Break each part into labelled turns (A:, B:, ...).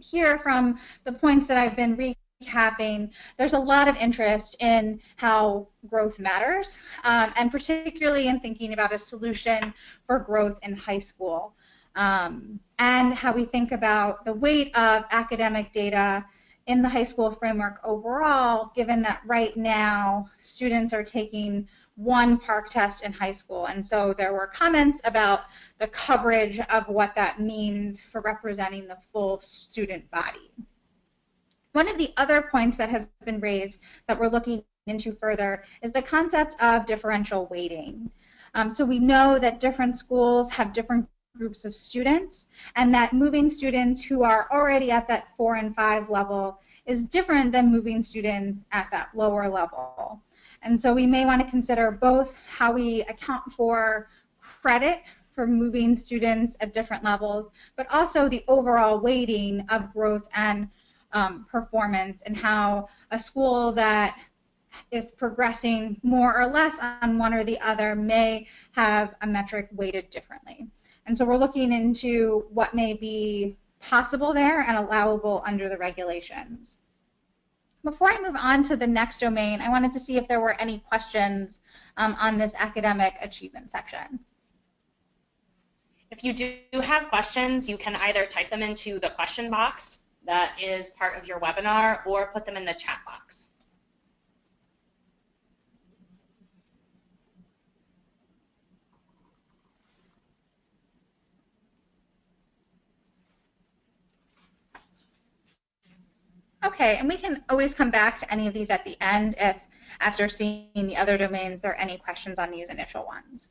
A: hear from the points that I've been recapping, there's a lot of interest in how growth matters, and particularly in thinking about a solution for growth in high school, and how we think about the weight of academic data in the high school framework overall, given that right now students are taking one PARCC test in high school. And so there were comments about the coverage of what that means for representing the full student body. One of the other points that has been raised that we're looking into further is the concept of differential weighting. So we know that different schools have different groups of students, and that moving students who are already at that 4 and 5 level is different than moving students at that lower level. And so we may want to consider both how we account for credit for moving students at different levels, but also the overall weighting of growth and performance, and how a school that is progressing more or less on one or the other may have a metric weighted differently. And so we're looking into what may be possible there and allowable under the regulations. Before I move on to the next domain, I wanted to see if there were any questions on this academic achievement section.
B: If you do have questions, you can either type them into the question box that is part of your webinar or put them in the chat box.
A: Okay, and we can always come back to any of these at the end if, after seeing the other domains, there are any questions on these initial ones.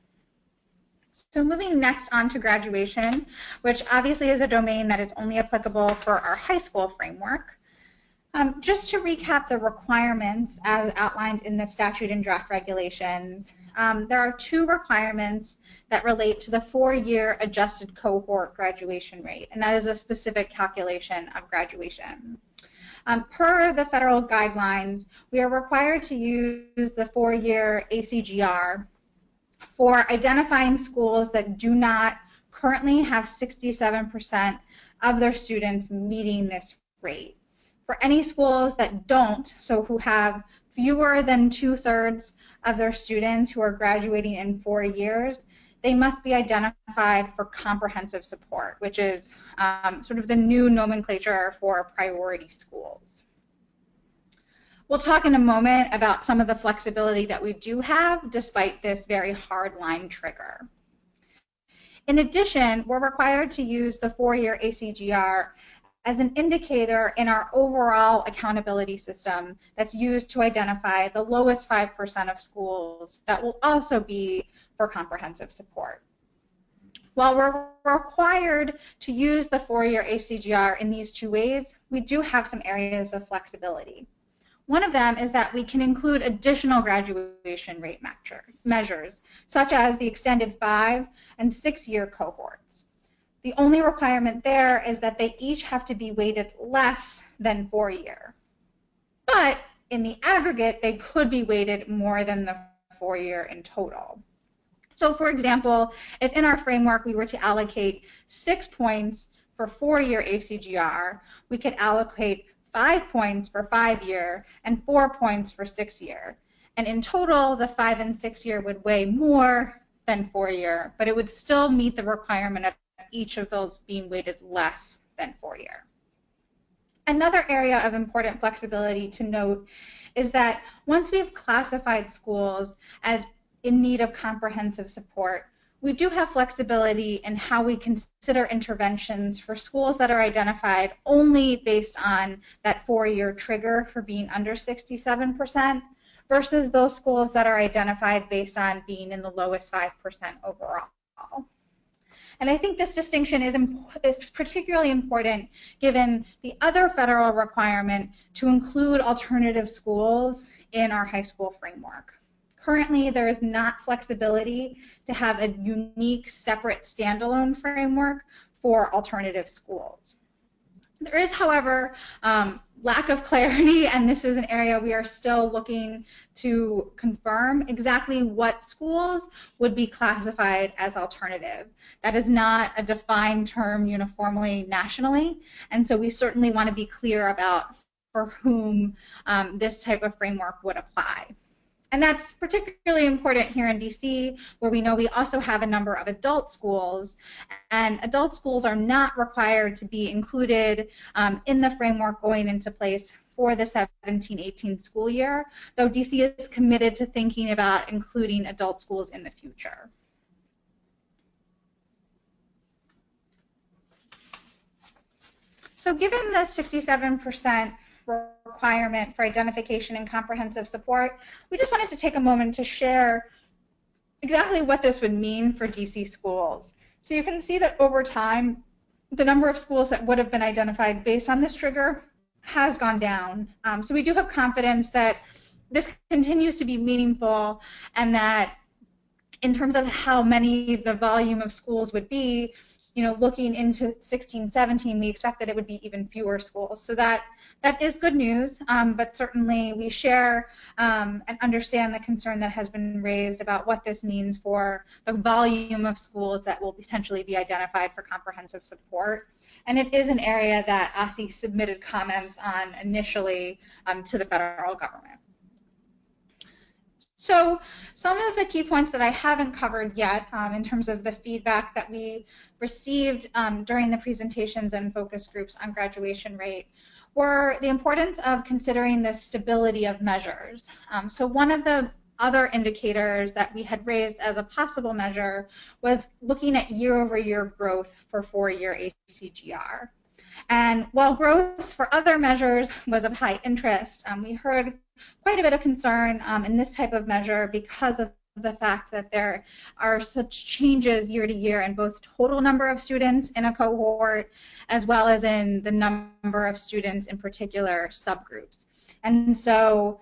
A: So moving next on to graduation, which obviously is a domain that is only applicable for our high school framework. Just to recap the requirements as outlined in the statute and draft regulations, there are 2 requirements that relate to the 4-year adjusted cohort graduation rate, and that is a specific calculation of graduation. Per the federal guidelines, we are required to use the 4-year ACGR for identifying schools that do not currently have 67% of their students meeting this rate. For any schools that don't, so who have fewer than 2/3 of their students who are graduating in 4 years, they must be identified for comprehensive support, which is sort of the new nomenclature for priority schools. We'll talk in a moment about some of the flexibility that we do have despite this very hard line trigger. In addition, we're required to use the 4-year ACGR as an indicator in our overall accountability system that's used to identify the lowest 5% of schools that will also be for comprehensive support. While we're required to use the 4-year ACGR in these 2 ways, we do have some areas of flexibility. One of them is that we can include additional graduation rate measures, such as the extended 5- and 6-year cohorts. The only requirement there is that they each have to be weighted less than 4-year. But in the aggregate, they could be weighted more than the 4-year in total. So for example, if in our framework we were to allocate 6 points for 4-year ACGR, we could allocate 5 points for 5-year and 4 points for 6-year. And in total, the 5- and 6-year would weigh more than 4-year, but it would still meet the requirement of each of those being weighted less than 4-year. Another area of important flexibility to note is that once we've classified schools as in need of comprehensive support, we do have flexibility in how we consider interventions for schools that are identified only based on that 4-year trigger for being under 67% versus those schools that are identified based on being in the lowest 5% overall. And I think this distinction is particularly important given the other federal requirement to include alternative schools in our high school framework. Currently, there is not flexibility to have a unique, separate, standalone framework for alternative schools. There is, however, lack of clarity, and this is an area we are still looking to confirm exactly what schools would be classified as alternative. That is not a defined term uniformly nationally, and so we certainly want to be clear about for whom this type of framework would apply. And that's particularly important here in DC, where we know we also have a number of adult schools, and adult schools are not required to be included in the framework going into place for the 17-18 school year, though DC is committed to thinking about including adult schools in the future. So given the 67% requirement for identification and comprehensive support, we just wanted to take a moment to share exactly what this would mean for DC schools. So you can see that over time, the number of schools that would have been identified based on this trigger has gone down. So we do have confidence that this continues to be meaningful, and that in terms of how many the volume of schools would be, looking into 16, 17, we expect that it would be even fewer schools. So that is good news, but certainly we share and understand the concern that has been raised about what this means for the volume of schools that will potentially be identified for comprehensive support. And it is an area that OSSE submitted comments on initially to the federal government. So some of the key points that I haven't covered yet in terms of the feedback that we received during the presentations and focus groups on graduation rate were the importance of considering the stability of measures. So one of the other indicators that we had raised as a possible measure was looking at year-over-year growth for 4-year ACGR. And while growth for other measures was of high interest, we heard quite a bit of concern in this type of measure because of the fact that there are such changes year to year in both total number of students in a cohort as well as in the number of students in particular subgroups. And so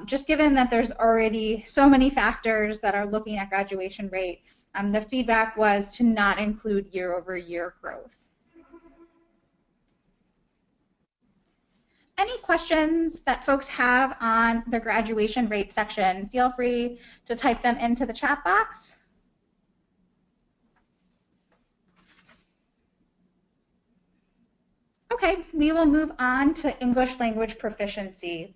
A: just given that there's already so many factors that are looking at graduation rate, the feedback was to not include year-over-year growth. Any questions that folks have on the graduation rate section, feel free to type them into the chat box. Okay, we will move on to English language proficiency.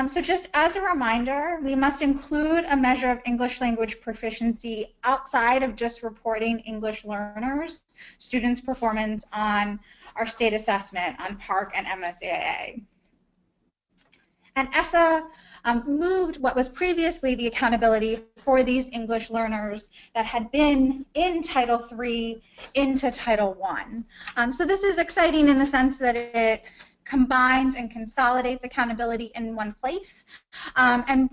A: So just as a reminder, we must include a measure of English language proficiency outside of just reporting English learners, students' performance on our state assessment on PARCC and MSAA. And essa moved what was previously the accountability for these English learners that had been in Title III into Title I. So this is exciting in the sense that it combines and consolidates accountability in one place and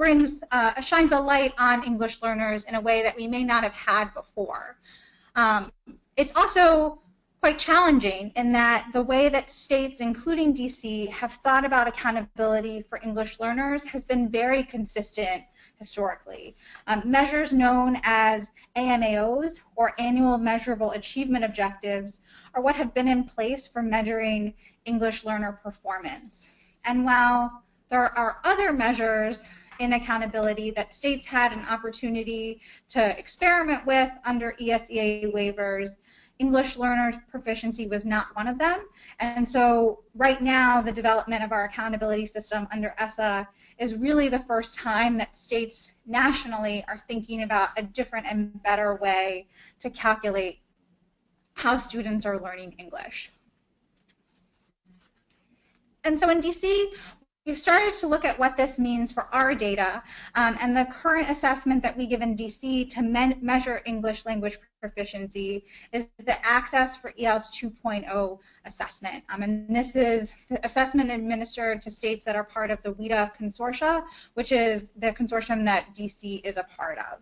A: shines a light on English learners in a way that we may not have had before. It's also quite challenging in that the way that states, including DC, have thought about accountability for English learners has been very consistent historically. Measures known as AMAOs, or Annual Measurable Achievement Objectives, are what have been in place for measuring English learner performance. And while there are other measures in accountability that states had an opportunity to experiment with under ESEA waivers, English learners proficiency was not one of them. And so right now, the development of our accountability system under essa is really the first time that states nationally are thinking about a different and better way to calculate how students are learning English. And so in DC, we've started to look at what this means for our data, and the current assessment that we give in DC to measure English language proficiency is the Access for ELS 2.0 assessment. And this is the assessment administered to states that are part of the WIDA consortia, which is the consortium that DC is a part of.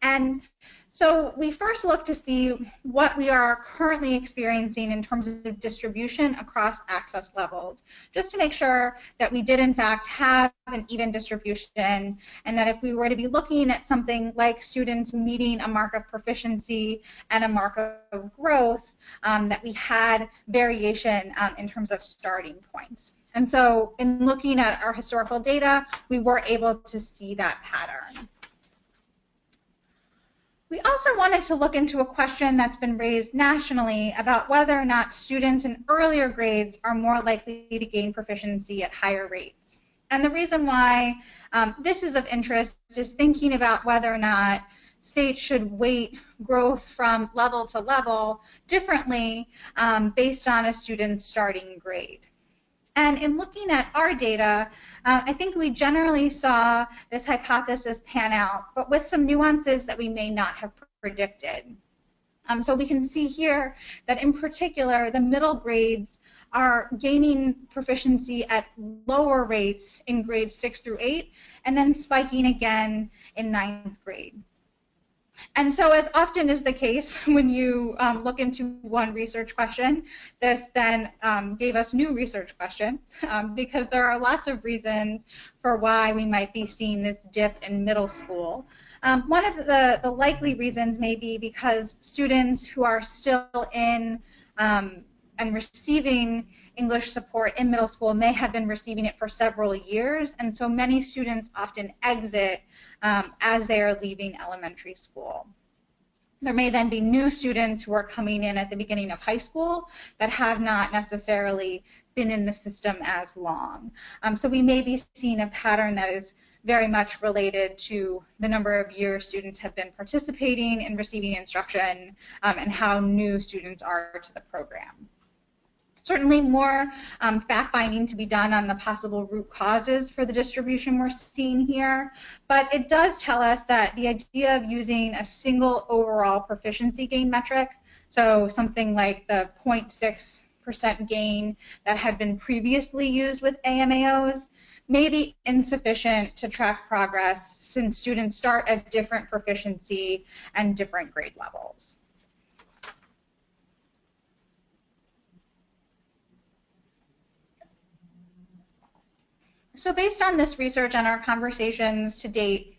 A: And so we first look to see what we are currently experiencing in terms of distribution across access levels, just to make sure that we did in fact have an even distribution, and that if we were to be looking at something like students meeting a mark of proficiency and a mark of growth, that we had variation in terms of starting points. And so in looking at our historical data, we were able to see that pattern. We also wanted to look into a question that's been raised nationally about whether or not students in earlier grades are more likely to gain proficiency at higher rates. And the reason why this is of interest is thinking about whether or not states should weight growth from level to level differently based on a student's starting grade. And in looking at our data, I think we generally saw this hypothesis pan out, but with some nuances that we may not have predicted. So we can see here that in particular, the middle grades are gaining proficiency at lower rates in grades 6 through 8, and then spiking again in 9th grade. And so, as often is the case when you look into one research question, this then gave us new research questions because there are lots of reasons for why we might be seeing this dip in middle school. One of the likely reasons may be because students who are still in and receiving English support in middle school may have been receiving it for several years, and so many students often exit as they are leaving elementary school. There may then be new students who are coming in at the beginning of high school that have not necessarily been in the system as long. So we may be seeing a pattern that is very much related to the number of years students have been participating in receiving instruction and how new students are to the program. Certainly more fact-finding to be done on the possible root causes for the distribution we're seeing here, but it does tell us that the idea of using a single overall proficiency gain metric, so something like the 0.6% gain that had been previously used with AMAOs, may be insufficient to track progress since students start at different proficiency and different grade levels. So based on this research and our conversations to date,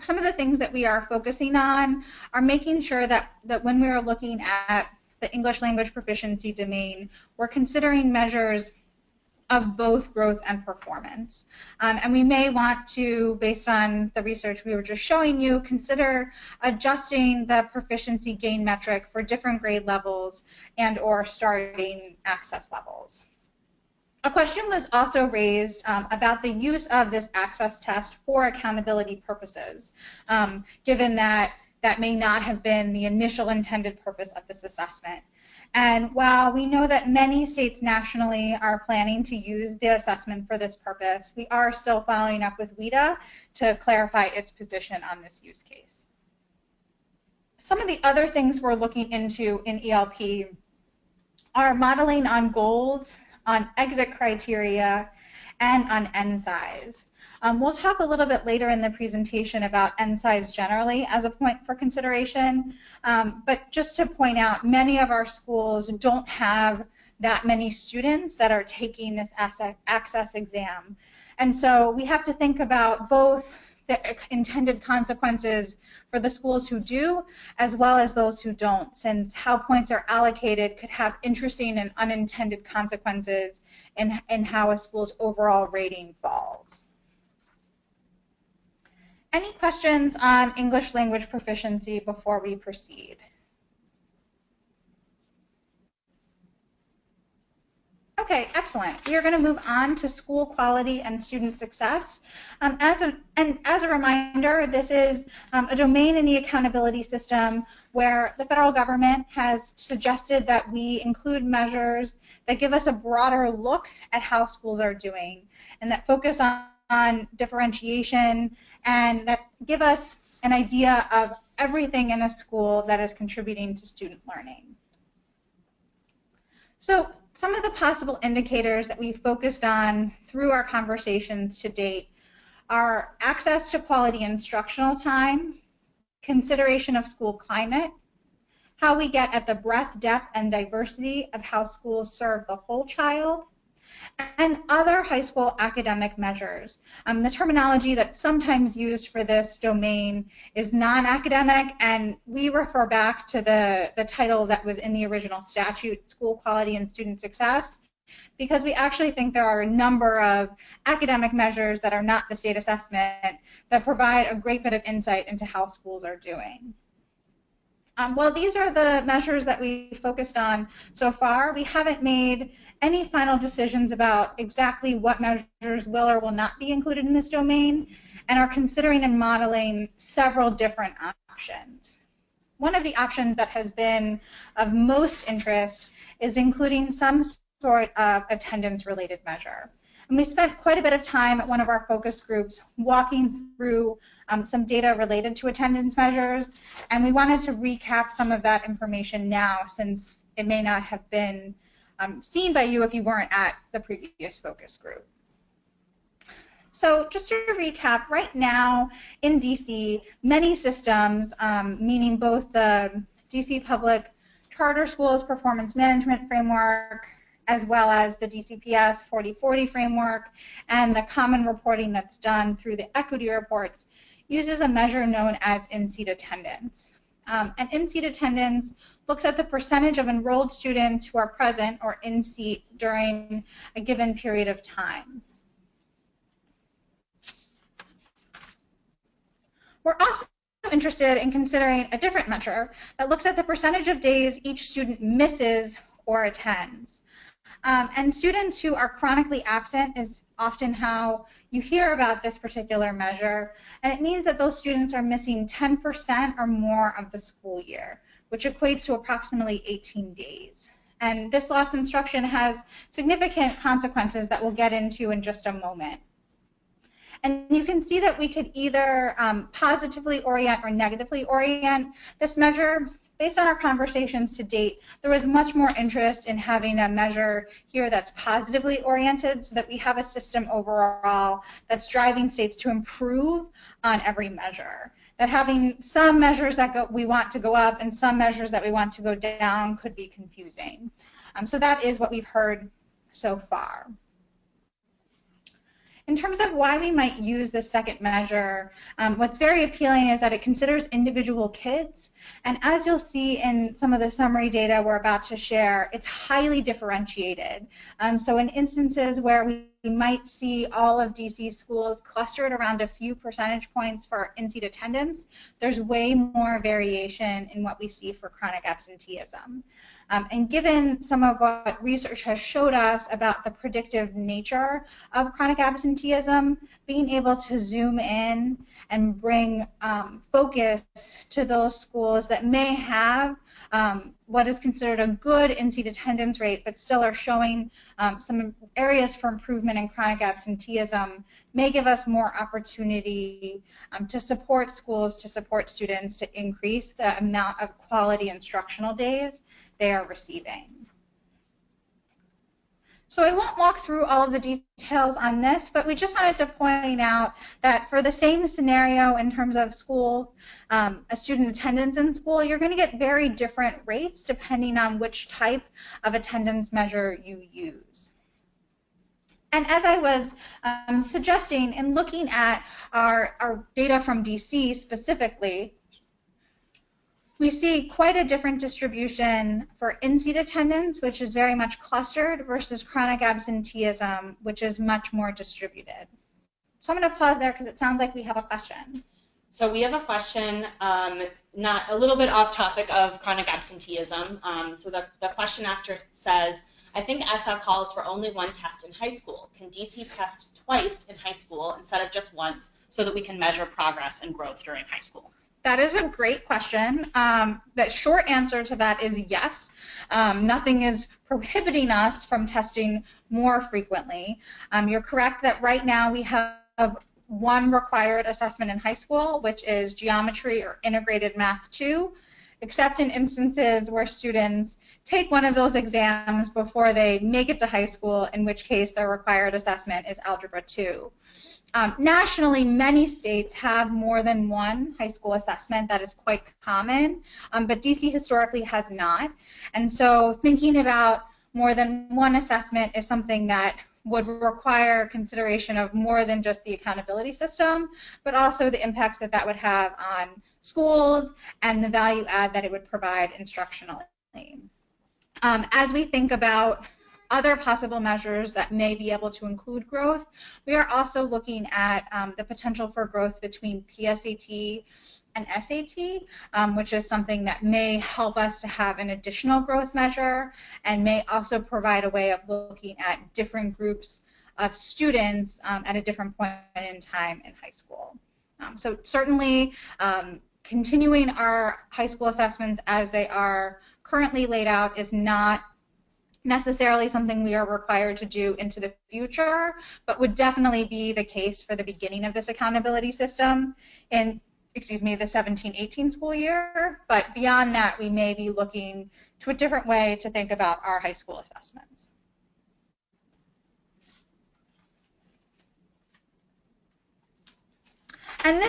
A: some of the things that we are focusing on are making sure that when we are looking at the English language proficiency domain, we're considering measures of both growth and performance. And we may want to, based on the research we were just showing you, consider adjusting the proficiency gain metric for different grade levels and or starting access levels. A question was also raised about the use of this access test for accountability purposes, given that that may not have been the initial intended purpose of this assessment. And while we know that many states nationally are planning to use the assessment for this purpose, we are still following up with WIDA to clarify its position on this use case. Some of the other things we're looking into in ELP are modeling on goals, on exit criteria, and on N size. We'll talk a little bit later in the presentation about N size generally as a point for consideration, but just to point out, many of our schools don't have that many students that are taking this access exam. And so we have to think about both the intended consequences for the schools who do, as well as those who don't, since how points are allocated could have interesting and unintended consequences in how a school's overall rating falls. Any questions on English language proficiency before we proceed? Okay, excellent. We are going to move on to school quality and student success. As a reminder, this is a domain in the accountability system where the federal government has suggested that we include measures that give us a broader look at how schools are doing and that focus on differentiation and that give us an idea of everything in a school that is contributing to student learning. So some of the possible indicators that we focused on through our conversations to date are access to quality instructional time, consideration of school climate, how we get at the breadth, depth, and diversity of how schools serve the whole child, and other high school academic measures. The terminology that's sometimes used for this domain is non-academic, and we refer back to the title that was in the original statute, School Quality and Student Success, because we actually think there are a number of academic measures that are not the state assessment that provide a great bit of insight into how schools are doing. Well, these are the measures that we focused on so far. We haven't made any final decisions about exactly what measures will or will not be included in this domain, and are considering and modeling several different options. One of the options that has been of most interest is including some sort of attendance-related measure. And we spent quite a bit of time at one of our focus groups walking through some data related to attendance measures, and we wanted to recap some of that information now, since it may not have been seen by you if you weren't at the previous focus group. So just to recap, right now in DC, many systems, meaning both the DC Public Charter Schools Performance Management Framework, as well as the DCPS 4040 framework, and the common reporting that's done through the equity reports, uses a measure known as in-seat attendance. And in-seat attendance looks at the percentage of enrolled students who are present or in-seat during a given period of time. We're also interested in considering a different measure that looks at the percentage of days each student misses or attends. And students who are chronically absent is often how you hear about this particular measure, and it means that those students are missing 10% or more of the school year, which equates to approximately 18 days. And this lost instruction has significant consequences that we'll get into in just a moment. And you can see that we could either positively orient or negatively orient this measure. Based on our conversations to date, there was much more interest in having a measure here that's positively oriented, so that we have a system overall that's driving states to improve on every measure. That having some measures that we want to go up and some measures that we want to go down could be confusing. So that is what we've heard so far. In terms of why we might use this second measure, what's very appealing is that it considers individual kids, and as you'll see in some of the summary data we're about to share, it's highly differentiated. So in instances where we might see all of DC schools clustered around a few percentage points for in-seat attendance, there's way more variation in what we see for chronic absenteeism. And given some of what research has showed us about the predictive nature of chronic absenteeism, being able to zoom in and bring focus to those schools that may have what is considered a good in-seat attendance rate, but still are showing some areas for improvement in chronic absenteeism, may give us more opportunity to support schools, to support students, to increase the amount of quality instructional days they are receiving. So I won't walk through all of the details on this, but we just wanted to point out that for the same scenario in terms of school, a student attendance in school, you're going to get very different rates depending on which type of attendance measure you use. And as I was suggesting, in looking at our data from DC specifically, we see quite a different distribution for in-seat attendance, which is very much clustered, versus chronic absenteeism, which is much more distributed. So I'm going to pause there because it sounds like we have a question.
B: So we have a question, not a little bit off topic of chronic absenteeism. So the question asker says, I think essa calls for only one test in high school. Can DC test twice in high school instead of just once so that we can measure progress and growth during high school?
A: That is a great question. The short answer to that is yes. Nothing is prohibiting us from testing more frequently. You're correct that right now we have one required assessment in high school, which is geometry or integrated math 2. except in instances where students take one of those exams before they make it to high school, in which case their required assessment is Algebra 2. Nationally, many states have more than one high school assessment. That is quite common, but DC historically has not. And so thinking about more than one assessment is something that would require consideration of more than just the accountability system, but also the impacts that that would have on schools and the value add that it would provide instructionally. As we think about other possible measures that may be able to include growth, we are also looking at the potential for growth between PSAT and SAT, which is something that may help us to have an additional growth measure and may also provide a way of looking at different groups of students at a different point in time in high school. So certainly continuing our high school assessments as they are currently laid out is not necessarily something we are required to do into the future, but would definitely be the case for the beginning of this accountability system in, the 17-18 school year. But beyond that, we may be looking to a different way to think about our high school assessments. And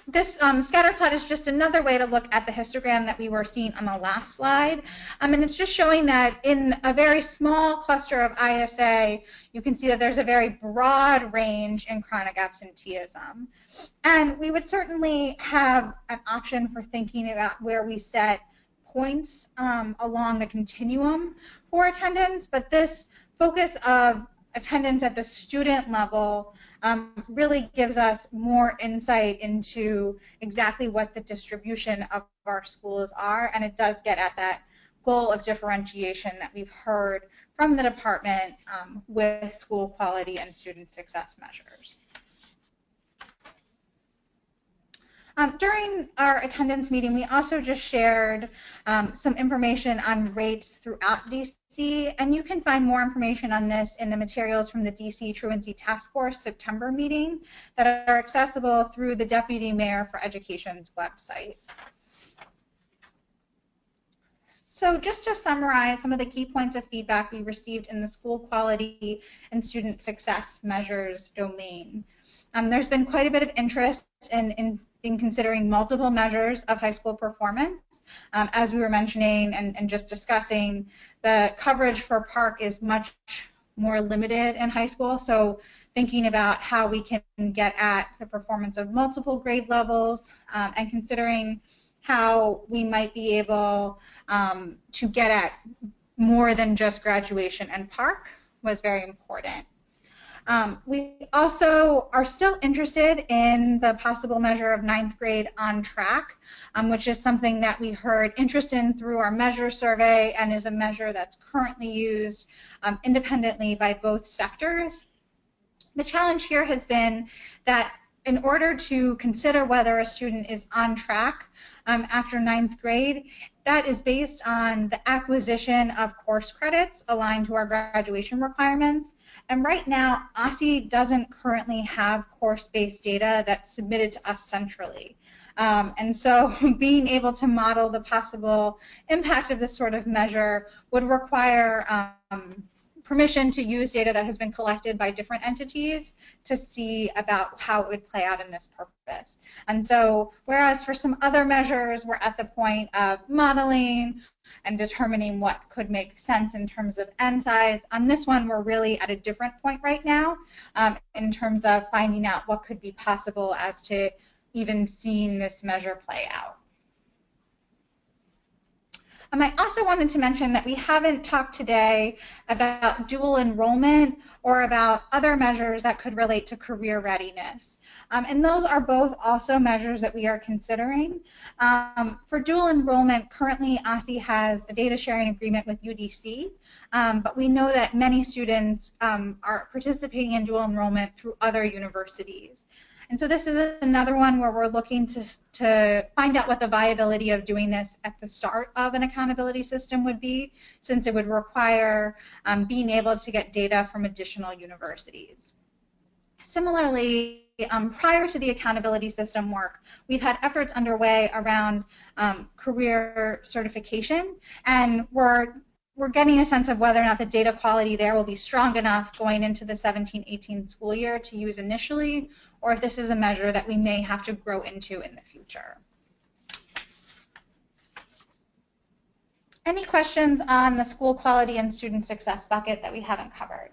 A: this scatter plot is just another way to look at the histogram that we were seeing on the last slide. And it's just showing that in a very small cluster of ISA, you can see that there's a very broad range in chronic absenteeism. And we would certainly have an option for thinking about where we set points along the continuum for attendance, but this focus of attendance at the student level really gives us more insight into exactly what the distribution of our schools are, and it does get at that goal of differentiation that we've heard from the department with school quality and student success measures. During our attendance meeting, we also just shared some information on rates throughout DC, and you can find more information on this in the materials from the DC Truancy Task Force September meeting that are accessible through the Deputy Mayor for Education's website. So just to summarize some of the key points of feedback we received in the school quality and student success measures domain. There's been quite a bit of interest in considering multiple measures of high school performance. As we were mentioning and just discussing, the coverage for PARCC is much more limited in high school, so thinking about how we can get at the performance of multiple grade levels and considering how we might be able to get at more than just graduation and PARCC was very important. We also are still interested in the possible measure of 9th grade on track, which is something that we heard interest in through our measure survey and is a measure that's currently used independently by both sectors. The challenge here has been that in order to consider whether a student is on track after 9th grade, that is based on the acquisition of course credits aligned to our graduation requirements. And right now, osse doesn't currently have course-based data that's submitted to us centrally. And so being able to model the possible impact of this sort of measure would require permission to use data that has been collected by different entities to see about how it would play out in this purpose. And so whereas for some other measures we're at the point of modeling and determining what could make sense in terms of N size, on this one we're really at a different point right now in terms of finding out what could be possible as to even seeing this measure play out. I also wanted to mention that we haven't talked today about dual enrollment or about other measures that could relate to career readiness. And those are both also measures that we are considering. For dual enrollment, currently osse has a data sharing agreement with UDC, but we know that many students are participating in dual enrollment through other universities. And so this is another one where we're looking to find out what the viability of doing this at the start of an accountability system would be, since it would require being able to get data from additional universities. Similarly, prior to the accountability system work, we've had efforts underway around career certification, and we're getting a sense of whether or not the data quality there will be strong enough going into the 17-18 school year to use initially, or if this is a measure that we may have to grow into in the future. Any questions on the school quality and student success bucket that we haven't covered?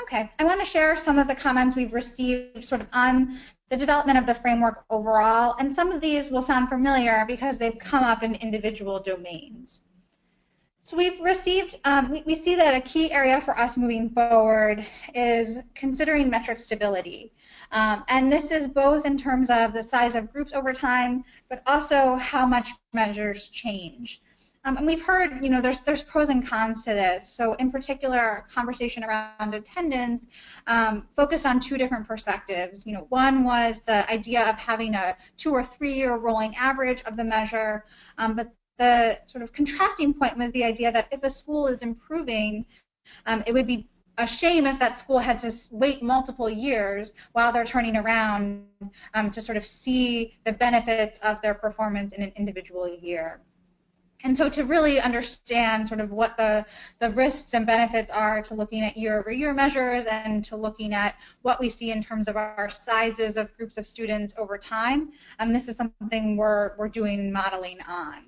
A: Okay, I want to share some of the comments we've received sort of on the development of the framework overall, and some of these will sound familiar because they've come up in individual domains. So we've received, we see that a key area for us moving forward is considering metric stability. And this is both in terms of the size of groups over time, but also how much measures change. And we've heard, there's pros and cons to this. So in particular, our conversation around attendance focused on two different perspectives. One was the idea of having a 2 or 3 year rolling average of the measure, but the sort of contrasting point was the idea that if a school is improving, it would be a shame if that school had to wait multiple years while they're turning around to sort of see the benefits of their performance in an individual year. And so to really understand sort of what the risks and benefits are to looking at year-over-year measures and to looking at what we see in terms of our sizes of groups of students over time, this is something we're doing modeling on.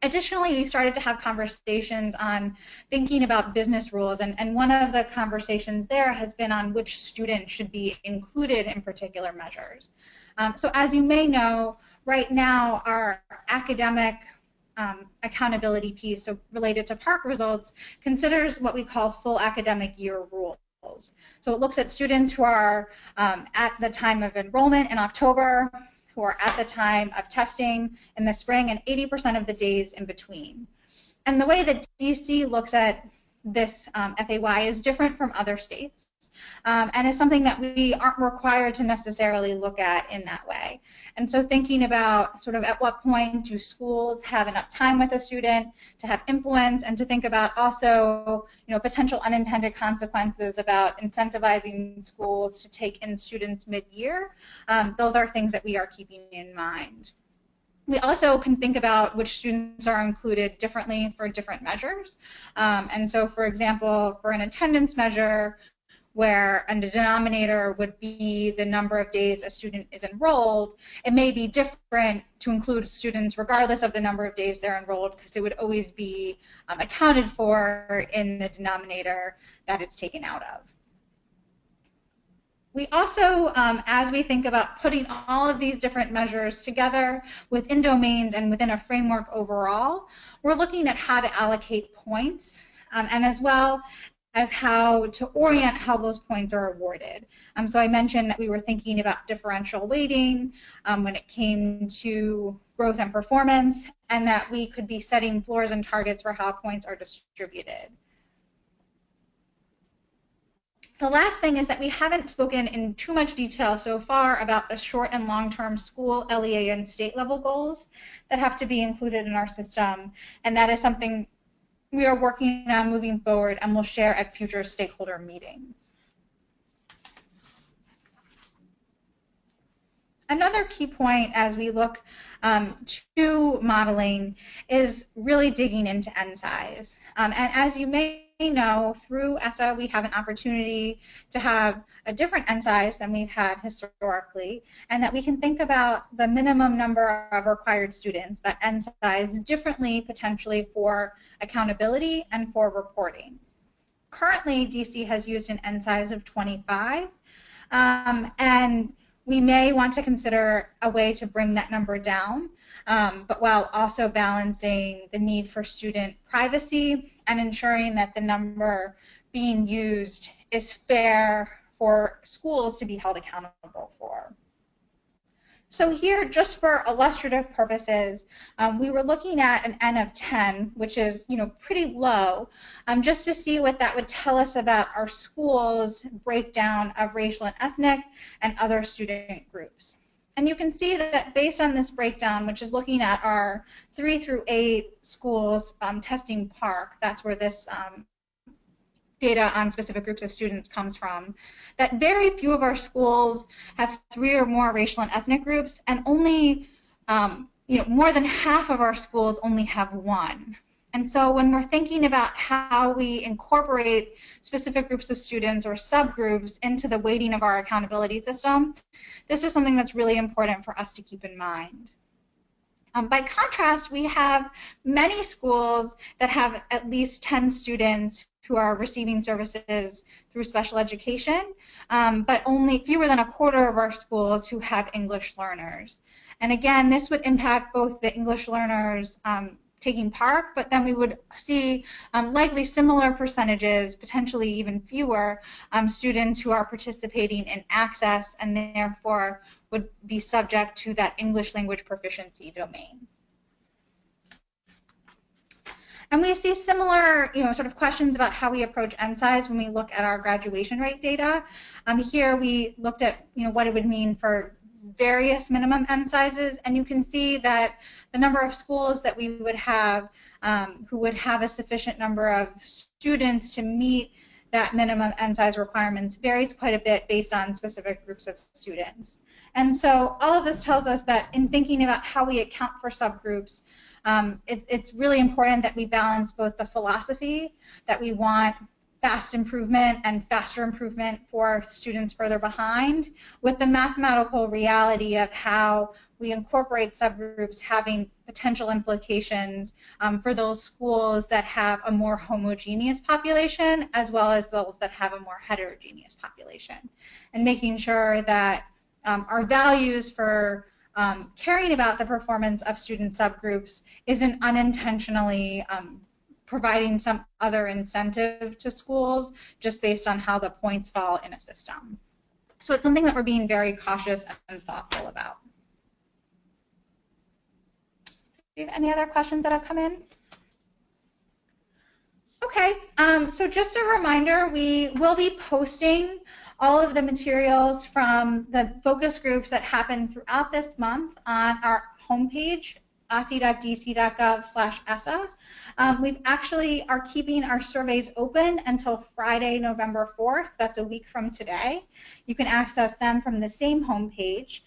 A: Additionally, we started to have conversations on thinking about business rules, and one of the conversations there has been on which student should be included in particular measures. So as you may know, right now our academic accountability piece, so related to PARCC results, considers what we call full academic year rules. So it looks at students who are at the time of enrollment in October, who are at the time of testing in the spring, and 80% of the days in between. And the way that DC looks at this FAY is different from other states, and is something that we aren't required to necessarily look at in that way. And so thinking about sort of at what point do schools have enough time with a student to have influence, and to think about also potential unintended consequences about incentivizing schools to take in students mid-year, those are things that we are keeping in mind. We also can think about which students are included differently for different measures. And so, for example, for an attendance measure, where a denominator would be the number of days a student is enrolled, it may be different to include students regardless of the number of days they're enrolled, because it would always be accounted for in the denominator that it's taken out of. We also, as we think about putting all of these different measures together within domains and within a framework overall, we're looking at how to allocate points, and as well as how to orient how those points are awarded. So I mentioned that we were thinking about differential weighting when it came to growth and performance, and that we could be setting floors and targets for how points are distributed. The last thing is that we haven't spoken in too much detail so far about the short and long-term school, LEA, and state level goals that have to be included in our system, and that is something we are working on moving forward and will share at future stakeholder meetings. Another key point as we look to modeling is really digging into N size. And as you may know, through ESSA, we have an opportunity to have a different N size than we've had historically, and that we can think about the minimum number of required students, that N size, differently potentially for accountability and for reporting. Currently, DC has used an N size of 25, and we may want to consider a way to bring that number down, but while also balancing the need for student privacy and ensuring that the number being used is fair for schools to be held accountable for. So here, just for illustrative purposes, we were looking at an N of 10, which is pretty low, just to see what that would tell us about our school's breakdown of racial and ethnic and other student groups. And you can see that based on this breakdown, which is looking at our 3 through 8 schools testing PARCC, that's where this data on specific groups of students comes from, that very few of our schools have 3 or more racial and ethnic groups, and only more than half of our schools only have 1. And so when we're thinking about how we incorporate specific groups of students or subgroups into the weighting of our accountability system, this is something that's really important for us to keep in mind. By contrast, we have many schools that have at least 10 students who are receiving services through special education, but only fewer than a quarter of our schools who have English learners. And again, this would impact both the English learners taking PARCC, but then we would see likely similar percentages, potentially even fewer, students who are participating in access and therefore would be subject to that English language proficiency domain. And we see similar, sort of questions about how we approach NSIs when we look at our graduation rate data. Here we looked at, what it would mean for various minimum N sizes, and you can see that the number of schools that we would have who would have a sufficient number of students to meet that minimum N size requirements varies quite a bit based on specific groups of students. And so all of this tells us that in thinking about how we account for subgroups, it's really important that we balance both the philosophy that we want fast improvement and faster improvement for students further behind with the mathematical reality of how we incorporate subgroups having potential implications for those schools that have a more homogeneous population as well as those that have a more heterogeneous population, and making sure that our values for caring about the performance of student subgroups isn't unintentionally providing some other incentive to schools just based on how the points fall in a system. So it's something that we're being very cautious and thoughtful about. Do you have any other questions that have come in? Okay, so just a reminder, we will be posting all of the materials from the focus groups that happen throughout this month on our homepage, osse.dc.gov/essa. We actually are keeping our surveys open until Friday, November 4th. That's a week from today. You can access them from the same homepage.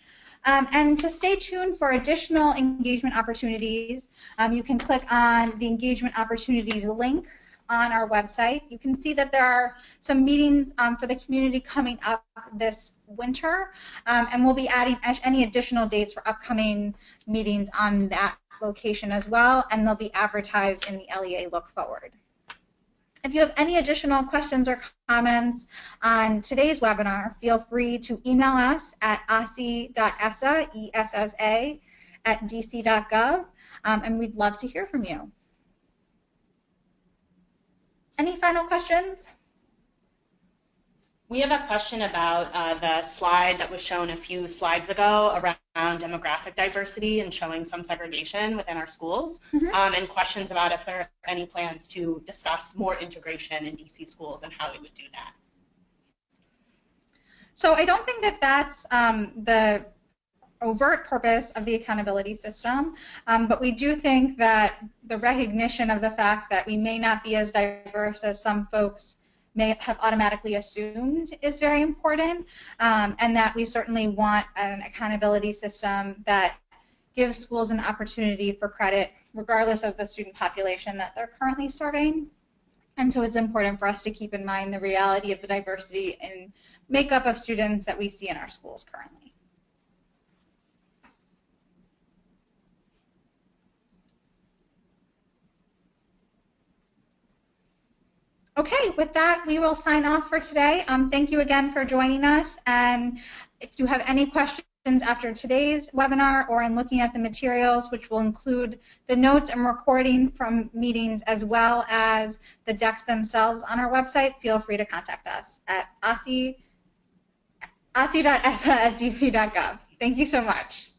A: And to stay tuned for additional engagement opportunities, you can click on the engagement opportunities link on our website. You can see that there are some meetings for the community coming up this winter, and we'll be adding any additional dates for upcoming meetings on that location as well, and they'll be advertised in the LEA Look Forward. If you have any additional questions or comments on today's webinar, feel free to email us at osse.essa, E-S-S-A, @dc.gov, and we'd love to hear from you. Any final questions?
B: We have a question about the slide that was shown a few slides ago around demographic diversity and showing some segregation within our schools, and questions about if there are any plans to discuss more integration in DC schools and how we would do that.
A: So I don't think that that's the overt purpose of the accountability system, but we do think that the recognition of the fact that we may not be as diverse as some folks may have automatically assumed is very important, and that we certainly want an accountability system that gives schools an opportunity for credit regardless of the student population that they're currently serving. And so it's important for us to keep in mind the reality of the diversity and makeup of students that we see in our schools currently. Okay, with that, we will sign off for today. Thank you again for joining us. And if you have any questions after today's webinar or in looking at the materials, which will include the notes and recording from meetings as well as the decks themselves on our website, feel free to contact us at osse.essa@dc.gov. Thank you so much.